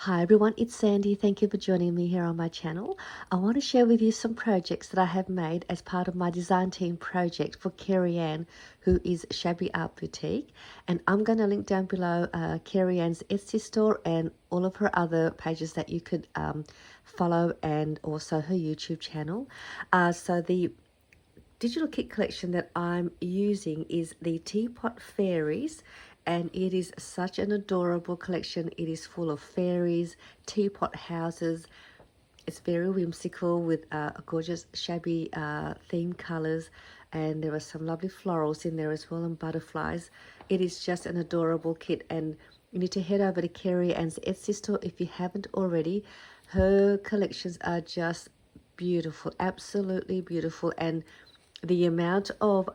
Hi everyone, it's Sandy. Thank you for joining me here on my channel. I want to share with you some projects that I have made as part of my design team project for Kerryanne, who is Shabby Art Boutique. And I'm going to link down below Kerryanne's Etsy store and all of her other pages that you could follow, and also her YouTube channel. So the digital kit collection that I'm using is the Teapot Fairies, and it is such an adorable collection. It is full of fairies, teapot houses. It's very whimsical with gorgeous shabby theme colors, and there are some lovely florals in there as well, and butterflies. It is just an adorable kit, and you need to head over to Kerryanne's Etsy store if you haven't already. Her collections are just beautiful, absolutely beautiful, and the amount of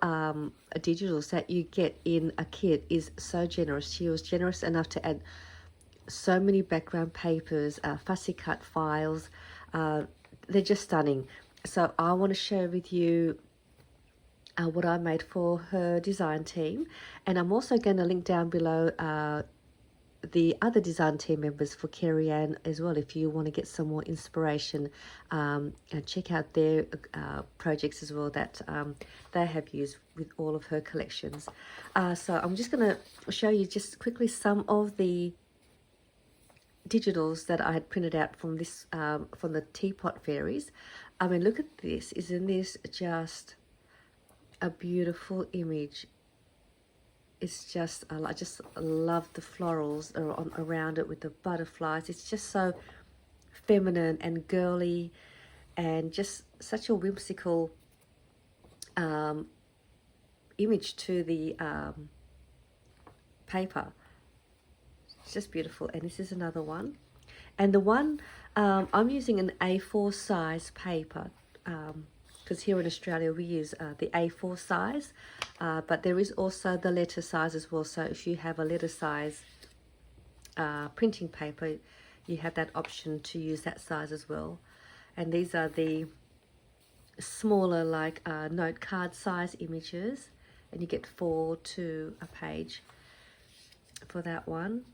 digitals that you get in a kit is so generous. She was generous enough to add so many background papers, fussy cut files. They're just stunning. So I want to share with you what I made for her design team, and I'm also going to link down below the other design team members for Kerryanne as well, if you want to get some more inspiration, and check out their projects as well that they have used with all of her collections. So I'm just going to show you just quickly some of the digitals that I had printed out from this from the Teapot Fairies. I mean, look at this. Isn't this just a beautiful image? It's just, I just love the florals around it with the butterflies. It's just so feminine and girly, and just such a whimsical image to the paper. It's just beautiful. And this is another one. And the one, I'm using an A4 size paper, because here in Australia we use the A4 size, but there is also the letter size as well. So if you have a letter size printing paper, you have that option to use that size as well. And these are the smaller, like note card size images, and you get 4 to a page for that one.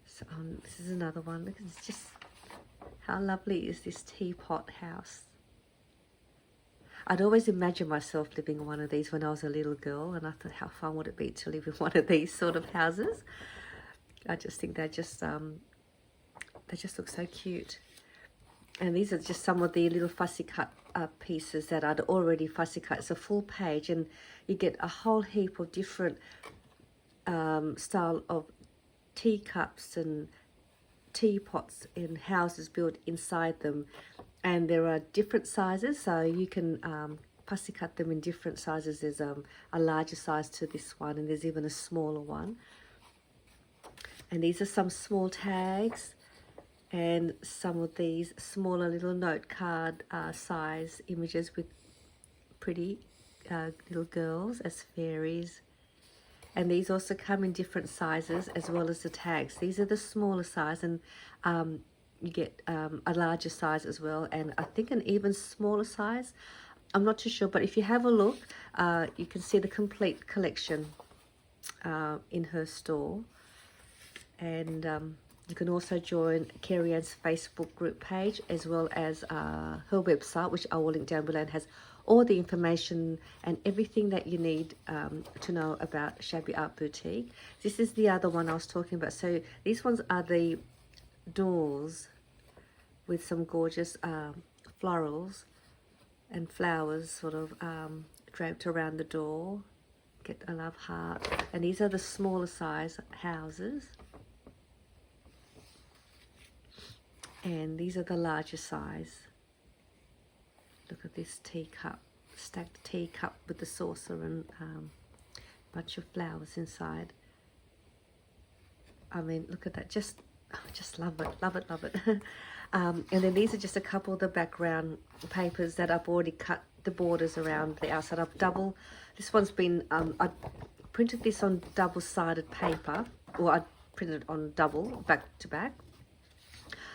So this is another one. Look, it's just, how lovely is this teapot house? I'd always imagined myself living in one of these when I was a little girl, and I thought, how fun would it be to live in one of these sort of houses? I just think they just look so cute. And these are just some of the little fussy cut pieces that I'd already fussy cut. It's a full page, and you get a whole heap of different style of teacups and teapots and houses built inside them. And there are different sizes, so you can fussy cut them in different sizes. There's a larger size to this one, and there's even a smaller one. And these are some small tags, and some of these smaller little note card size images with pretty little girls as fairies. And these also come in different sizes as well as the tags. These are the smaller size, and you get a larger size as well, and I think an even smaller size. I'm not too sure, but if you have a look, you can see the complete collection in her store. And you can also join Kerryanne's Facebook group page, as well as her website, which I will link down below, and has all the information and everything that you need to know about Shabby Art Boutique. This is the other one I was talking about. So these ones are the doors with some gorgeous florals and flowers sort of draped around the door. Get a love heart. And these are the smaller size houses, and these are the larger size. Look at this teacup, stacked teacup with the saucer and bunch of flowers inside. I mean, look at that. Just love it, love it, love it. And then these are just a couple of the background papers that I've already cut the borders around the outside. This one's been, I printed this on double-sided paper, or I printed it on double, back to back,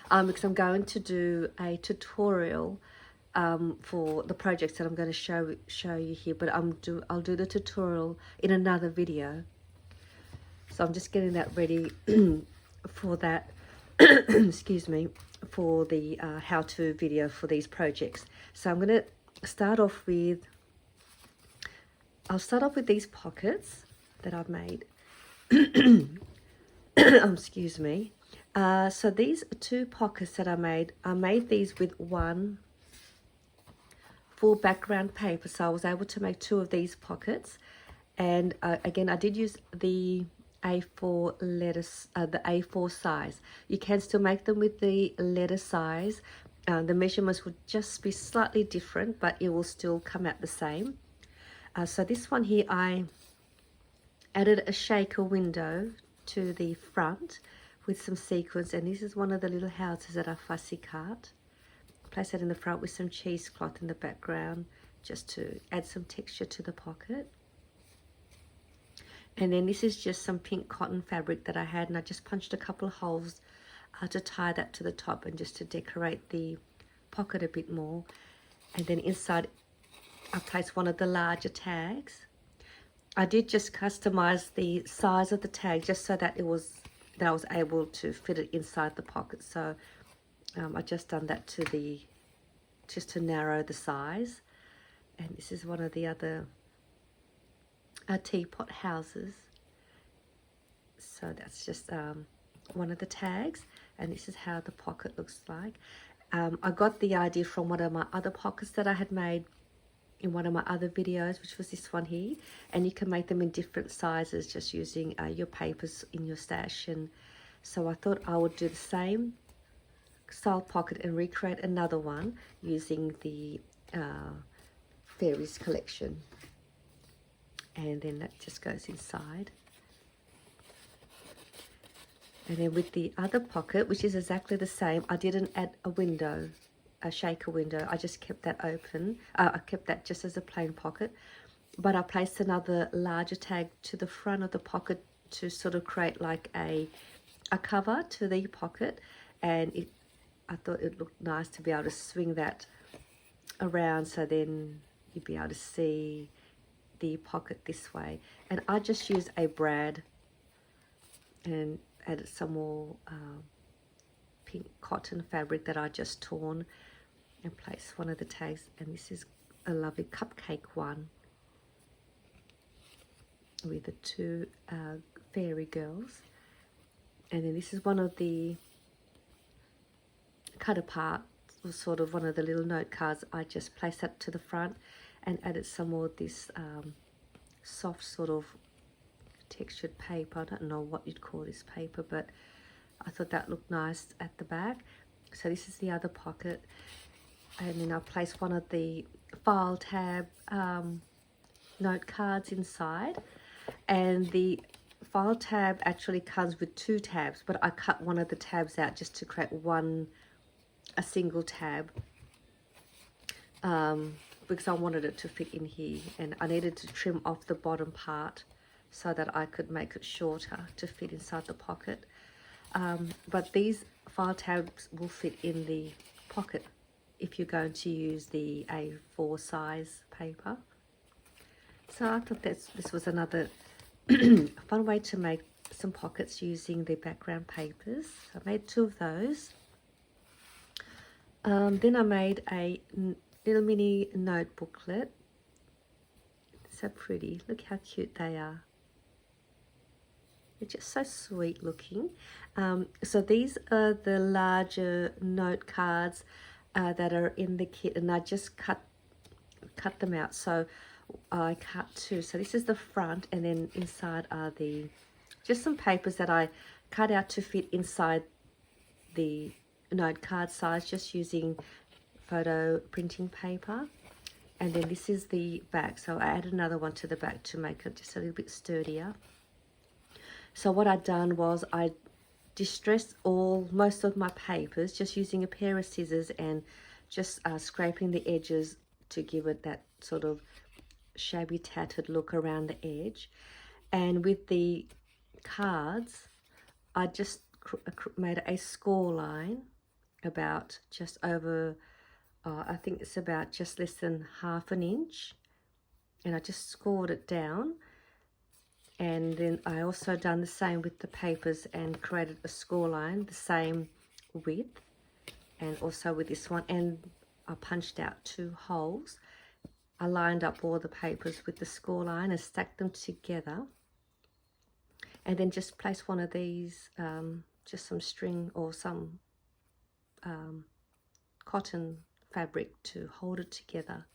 because I'm going to do a tutorial for the projects that I'm going to show you here, but I'll do the tutorial in another video. So I'm just getting that ready for that, excuse me, for the how-to video for these projects. So I'm going to start off with, I'll start off with these pockets that I've made. Excuse me. So these 2 pockets that I made these with 1 full background paper. So I was able to make 2 of these pockets. And again, I did use the A4 letters, the A4 size. You can still make them with the letter size. The measurements would just be slightly different, but it will still come out the same. So this one here, I added a shaker window to the front with some sequins, and this is one of the little houses that I fussy cut. Place that in the front with some cheesecloth in the background, just to add some texture to the pocket. And then this is just some pink cotton fabric that I had, and I just punched a couple of holes to tie that to the top and just to decorate the pocket a bit more. And then inside I placed one of the larger tags. I did just customize the size of the tag just so that I was able to fit it inside the pocket. So I just done that just to narrow the size. And this is one of the other teapot houses. So that's just one of the tags, and this is how the pocket looks like. I got the idea from one of my other pockets that I had made in one of my other videos, which was this one here, and you can make them in different sizes just using your papers in your stash. And so I thought I would do the same style pocket and recreate another one using the Fairies collection. And then that just goes inside. And then with the other pocket, which is exactly the same, I didn't add a window, a shaker window. I just kept that open. I kept that just as a plain pocket. But I placed another larger tag to the front of the pocket to sort of create like a cover to the pocket. And I thought it looked nice to be able to swing that around, so then you'd be able to see the pocket this way. And I just used a brad and added some more pink cotton fabric that I just torn and placed one of the tags. And this is a lovely cupcake one with the 2 fairy girls. And then this is one of the cut apart, sort of one of the little note cards. I just placed that to the front and added some more of this soft sort of textured paper. I don't know what you'd call this paper, but I thought that looked nice at the back. So this is the other pocket. And then I placed one of the file tab note cards inside. And the file tab actually comes with 2 tabs, but I cut one of the tabs out just to create a single tab. Because I wanted it to fit in here, and I needed to trim off the bottom part so that I could make it shorter to fit inside the pocket. But these file tabs will fit in the pocket if you're going to use the A4 size paper. So I thought this was another fun way to make some pockets using the background papers. I made 2 of those. Then I made a little mini note booklet. So pretty. Look how cute they are. They're just so sweet looking. So these are the larger note cards that are in the kit, and I just cut them out. So I cut 2. So this is the front, and then inside are just some papers that I cut out to fit inside the note card size, just using photo printing paper. And then this is the back, so I added another one to the back to make it just a little bit sturdier. So what I'd done was I distressed most of my papers just using a pair of scissors and just scraping the edges to give it that sort of shabby tattered look around the edge. And with the cards, I just made a score line about just over, I think it's about just less than ½ an inch, and I just scored it down And then I also done the same with the papers and created a score line the same width, and also with this one, and I punched out 2 holes. I lined up all the papers with the score line and stacked them together, and then just place one of these, just some string or some cotton fabric to hold it together.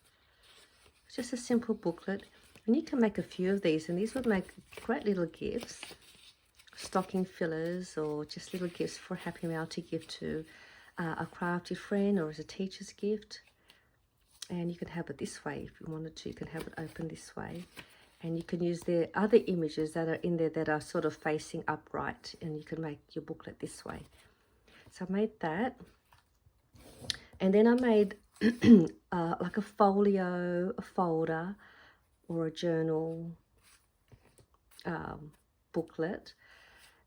It's just a simple booklet, and you can make a few of these, and these would make great little gifts, stocking fillers, or just little gifts for Happy Mail to give to a crafty friend or as a teacher's gift. And you can have it this way if you wanted to. You can have it open this way, and you can use the other images that are in there that are sort of facing upright, and you can make your booklet this way. So I made that, and then I made like a folio, a folder, or a journal booklet.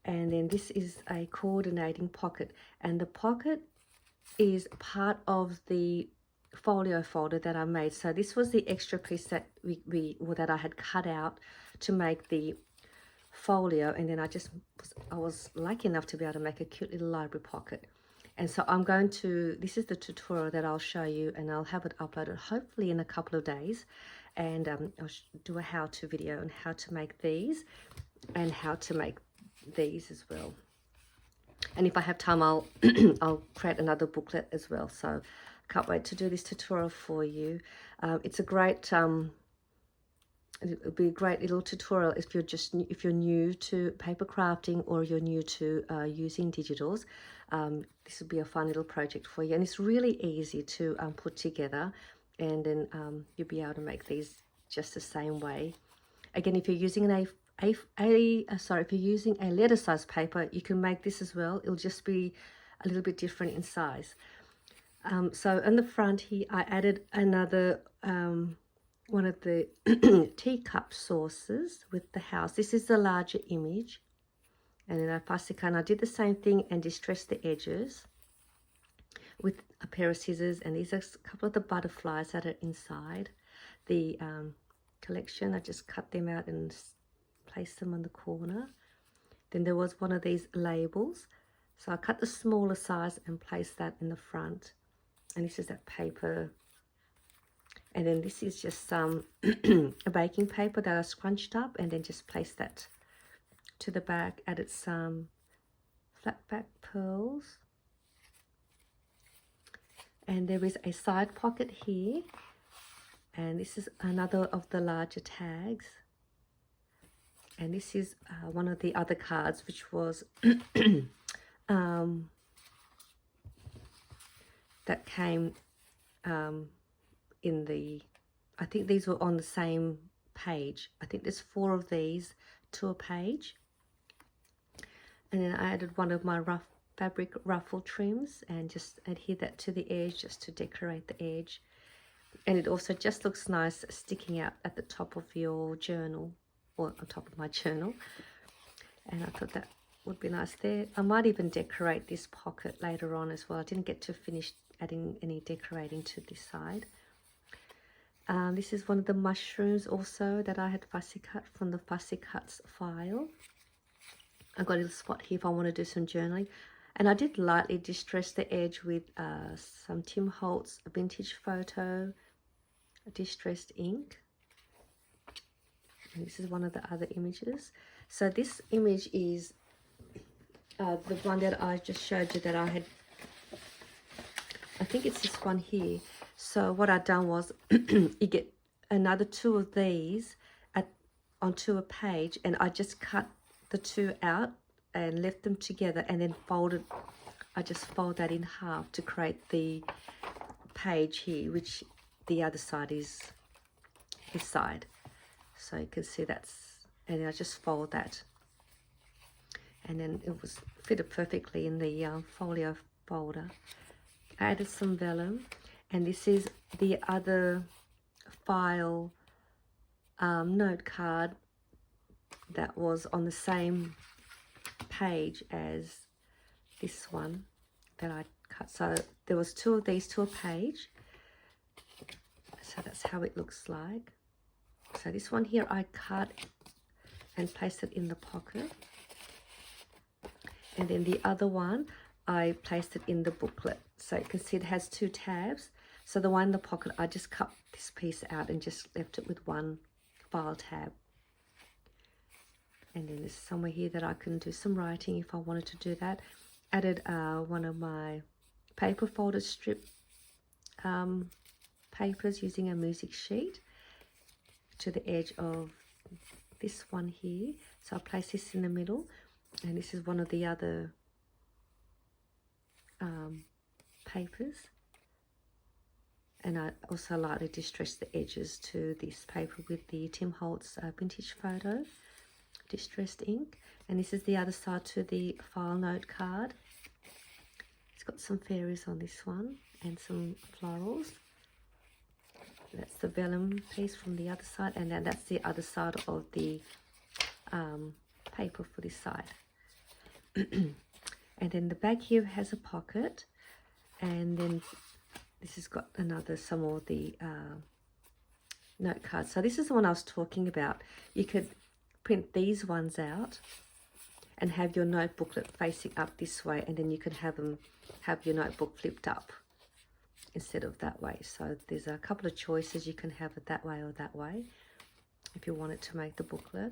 And then this is a coordinating pocket, and the pocket is part of the folio folder that I made. So this was the extra piece that that I had cut out to make the folio, and then I was lucky enough to be able to make a cute little library pocket. And so I'm going to, this is the tutorial that I'll show you, and I'll have it uploaded hopefully in a couple of days, and I'll do a how-to video on how to make these and how to make these as well. And if I have time, I'll I'll create another booklet as well. So I can't wait to do this tutorial for you. It's a great it'll be a great little tutorial if you're new to paper crafting, or you're new to using digitals. This would be a fun little project for you, and it's really easy to put together, and then you'll be able to make these just the same way. Again, if you're using if you're using a letter size paper, you can make this as well. It'll just be a little bit different in size. So on the front here, I added another one of the teacup saucers with the house. This is the larger image, and then I fussy cut, and I did the same thing and distressed the edges with a pair of scissors. And these are a couple of the butterflies that are inside the collection. I just cut them out and place them on the corner. Then there was one of these labels, so I cut the smaller size and placed that in the front. And this is that paper, and then this is just some a baking paper that I scrunched up, and then just placed that to the back. Added some flat back pearls, and there is a side pocket here, and this is another of the larger tags. And this is one of the other cards, which was that came in the, I think these were on the same page. I think there's 4 of these to a page. And then I added one of my rough fabric ruffle trims and just adhere that to the edge just to decorate the edge. And it also just looks nice sticking out at the top of your journal, or on top of my journal. And I thought that would be nice there. I might even decorate this pocket later on as well. I didn't get to finish adding any decorating to this side. This is one of the mushrooms also that I had fussy cut from the Fussy Cuts file. I've got a little spot here if I want to do some journaling. And I did lightly distress the edge with some Tim Holtz vintage photo distressed ink. And this is one of the other images. So this image is the one that I just showed you that I had, I think it's this one here. So what I've done was you get another 2 of these onto a page, and I just cut the 2 out and left them together, and then folded, I just fold that in half to create the page here, which the other side is this side. So you can see that's, and then I just fold that, and then it was fitted perfectly in the folio folder. I added some vellum, and this is the other file note card that was on the same page as this one that I cut. So there was 2 of these to a page, so that's how it looks like. So this one here I cut and place it in the pocket. And then the other one, I placed it in the booklet. So you can see it has 2 tabs. So the one in the pocket, I just cut this piece out and just left it with 1 file tab. And then there's somewhere here that I can do some writing if I wanted to do that. Added one of my paper folded strip papers using a music sheet to the edge of this one here. So I place this in the middle, and this is one of the other papers. And I also lightly distress the edges to this paper with the Tim Holtz vintage photo distressed ink. And this is the other side to the file note card. It's got some fairies on this one and some florals. That's the vellum piece from the other side, and then that's the other side of the paper for this side. And then the back here has a pocket, and then this has got some more of the note cards. So this is the one I was talking about. You could print these ones out and have your note booklet facing up this way, and then you could have your notebook flipped up instead of that way. So there's a couple of choices. You can have it that way or that way if you wanted to make the booklet.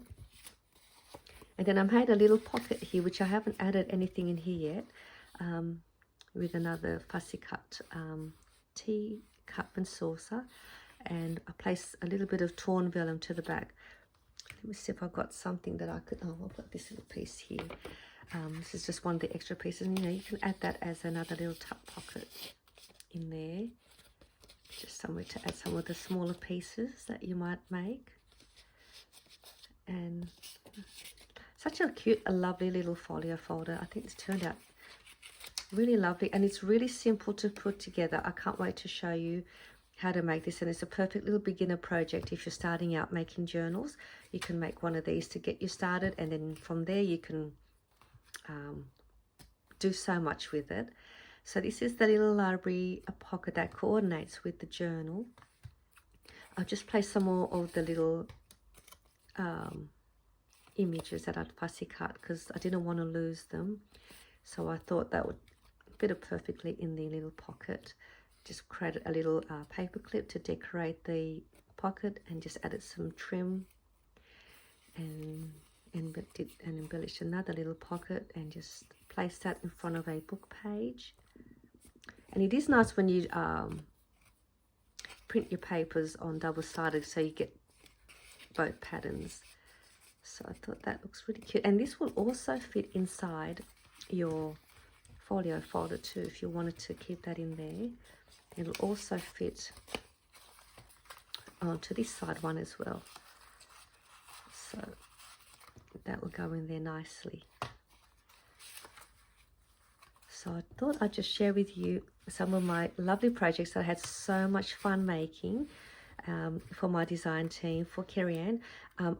And then I made a little pocket here, which I haven't added anything in here yet, with another fussy cut tea cup and saucer, and I placed a little bit of torn vellum to the back. Let me see if I've got something that I could, I've got this little piece here. This is just one of the extra pieces, and you can add that as another little tuck pocket in there, just somewhere to add some of the smaller pieces that you might make. And such a cute, a lovely little folio folder. I think it's turned out really lovely, and it's really simple to put together. I can't wait to show you how to make this, and it's a perfect little beginner project. If you're starting out making journals, you can make one of these to get you started, and then from there you can do so much with it. So this is the little library pocket that coordinates with the journal. I'll just place some more of the little images that I'd fussy cut because I didn't want to lose them. So I thought that would fit it perfectly in the little pocket. Just created a little paper clip to decorate the pocket, and just added some trim, and embellished another little pocket, and just placed that in front of a book page. And it is nice when you print your papers on double-sided, so you get both patterns. So I thought that looks really cute, and this will also fit inside your folio folder too if you wanted to keep that in there. It'll also fit onto this side one as well, so that will go in there nicely. So I thought I'd just share with you some of my lovely projects that I had so much fun making for my design team, for Kerryanne. I'm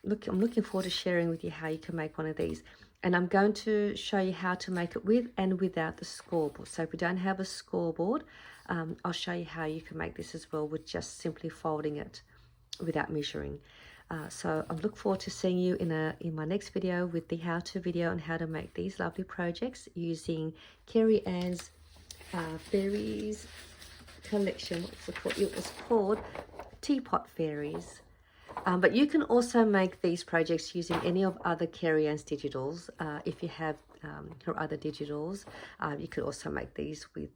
looking forward to sharing with you how you can make one of these. And I'm going to show you how to make it with and without the scoreboard. So if we don't have a scoreboard, I'll show you how you can make this as well with just simply folding it without measuring. So I look forward to seeing you in my next video with the how-to video on how to make these lovely projects using Kerryanne's Fairies collection. What's it called? It was called Teapot Fairies. But you can also make these projects using any of other Kerryanne's digitals. If you have her other digitals, you could also make these with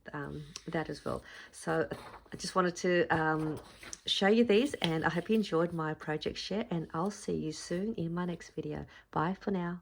that as well. So I just wanted to show you these, and I hope you enjoyed my project share, and I'll see you soon in my next video. Bye for now.